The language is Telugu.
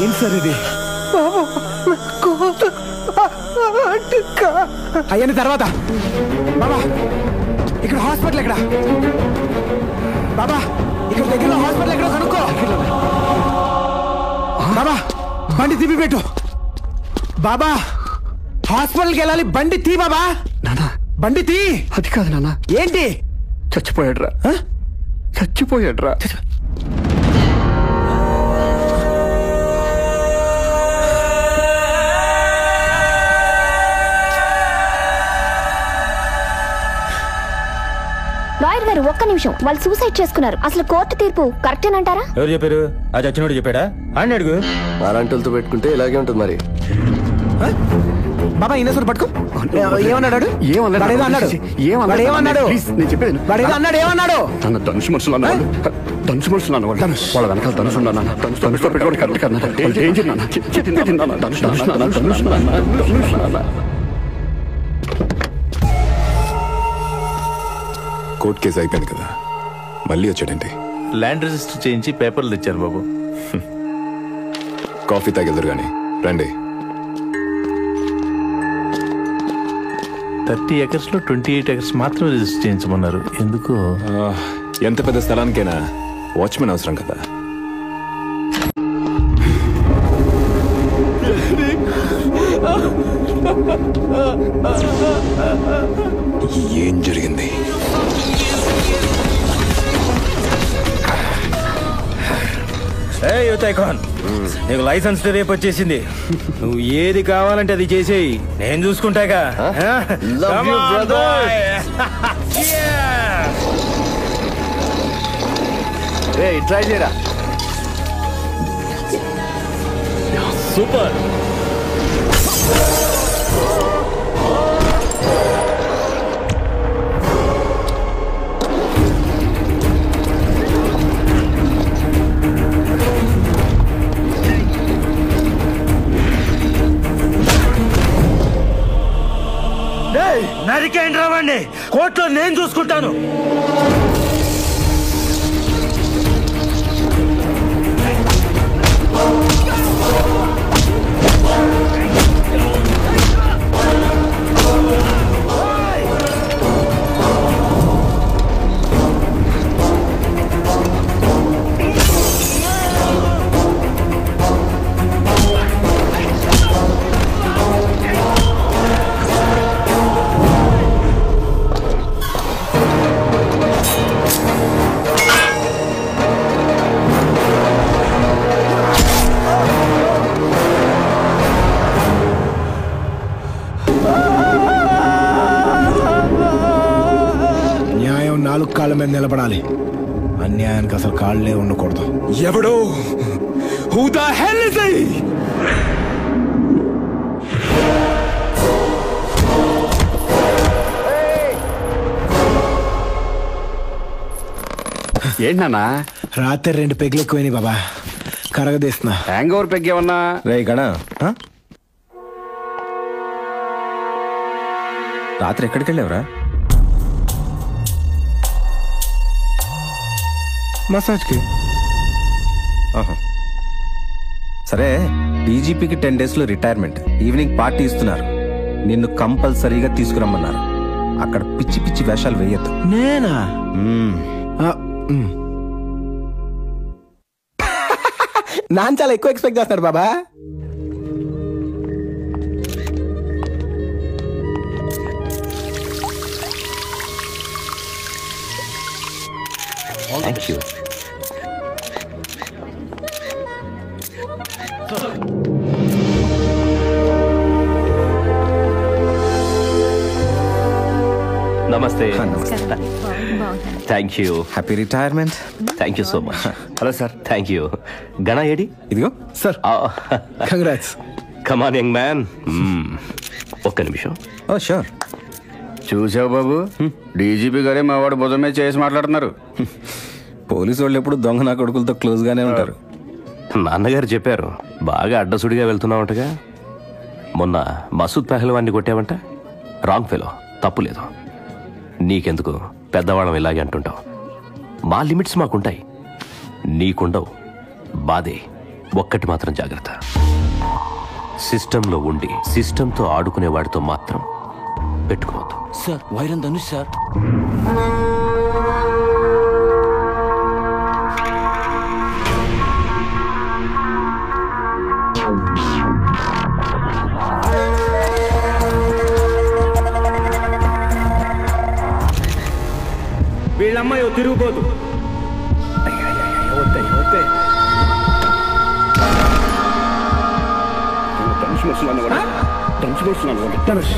ఏం సార్ ఇది? అయ్యని తర్వాత బాబా ఇక్కడ హాస్పిటల్ ఎక్కడ? బాబా ఇక్కడ దగ్గరలో హాస్పిటల్ ఎక్కడ కనుక్కో. బాబా బండి తిప్పి పెట్టు. బాబా హాస్పిటల్కి వెళ్ళాలి, బండి తీ బాబా. నానా బండి తీ. అది కాదు నాన్న. ఏంటి? చచ్చిపోయాడ్రా, చచ్చిపోయాడ్రా. లాయర్ గారు ఒక్క నిమిషం, వాళ్ళు సూసైడ్ చేసుకున్నారు. అసలు కోర్టు తీర్పు కరెక్టేనంటారా? ఎవరు చెప్పారు? ఆ చచ్చినోడు చెప్పాడా? అని అడుగు. అలాంటితో పెట్టుకుంటే ఇలాగే ఉంటుంది మరి. బాబా ఇన్నసూరు పట్టుకో. ఏమన్నాడు? ఏమన్నాడు? ధనుసు మనుషులు అన్నాడు. ధనుసు మనుషులు అన్నవాళ్ళు వాళ్ళ వెనకాల ధనుసు ఉన్నాను. ధనుసులో పెట్టుకోవడం కరెక్ట్ కదా. ఏం చెప్పినా కోర్టు కేసు అయిపోయింది కదా, మళ్ళీ వచ్చాడండి. ల్యాండ్ రిజిస్టర్ చేయించి పేపర్లు తెచ్చారు బాబు. కాఫీ తాగెదరు కానీ రండి. 30 acres లో 28 acres మాత్రమే రిజిస్టర్ చేయించమన్నారు. ఎందుకు? ఎంత పెద్ద స్థలానికైనా వాచ్మెన్ అవసరం కదా. ఏం జరిగింది? నీకు లైసెన్స్ రేపు వచ్చేసింది. నువ్వు ఏది కావాలంటే అది చేసేయి, నేను చూసుకుంటాగా. ట్రై చేయరా. సూపర్. నరికేంటి రావండి, కోర్టులో నేను చూసుకుంటాను. కాళ్ళ మీద నిలబడాలి, అన్యాయానికి అసలు కాళ్ళే ఉండకూడదు. ఎవడో who the hell is he? ఏంటన్నా? రాత్రి 2 పెగ్లు ఎక్కువైనాయి బాబా, కరగదీస్తున్నా. హ్యాంగ్ ఓవర్ పెగ్ ఏమన్నా? రే గణ, రాత్రి ఎక్కడికి వెళ్ళావురా? మసాజ్కి. సరే, డీజీపీకి 10 days లో రిటైర్మెంట్, ఈవినింగ్ పార్టీ ఇస్తున్నారు. నిన్ను కంపల్సరీగా తీసుకురమ్మన్నారు. అక్కడ పిచ్చి పిచ్చి వేషాలు వేయద్దు. నేనా? నాన్న చాలా ఎక్కువ ఎక్స్పెక్ట్ చేస్తాడు బాబా. Thank you. Namaste. Thank you. Happy retirement. Thank you so much. Hello sir. Thank you. Gana Edi? ఇదిగో sir. Congrats. Come on young man. ఒక్క నిమిషం. Oh sure. చూసావు బాబు, డీజీపీ గారే మా వాడు భుజమే చేసి మాట్లాడుతున్నారు. పోలీసు వాళ్ళు ఎప్పుడు దొంగ నా కొడుకులతో క్లోజ్ గానే ఉంటారు. నాన్నగారు చెప్పారు, బాగా అడ్డసుడిగా వెళ్తున్నావుంటగా. మొన్న మసూద్ పెహల్వాన్ని కొట్టావంట. రాంగ్ ఫెలో, తప్పు లేదు. నీకెందుకు, పెద్దవాళ్ళం ఇలాగే అంటుంటావు. మా లిమిట్స్ మాకుంటాయి, నీకుండవు. బాధే. ఒక్కటి మాత్రం జాగ్రత్త, సిస్టంలో ఉండి సిస్టంతో ఆడుకునే వాడితో మాత్రం పెట్టుకోవద్దు. సార్ వైరన్ ధనుష్ సార్. వీళ్ళమ్మాయి తిరుగుపోదు. ధనుష్ మనుషులు అన్నవాడు, ధనుష్ మనుషులు అన్నవాడు. ధనుష్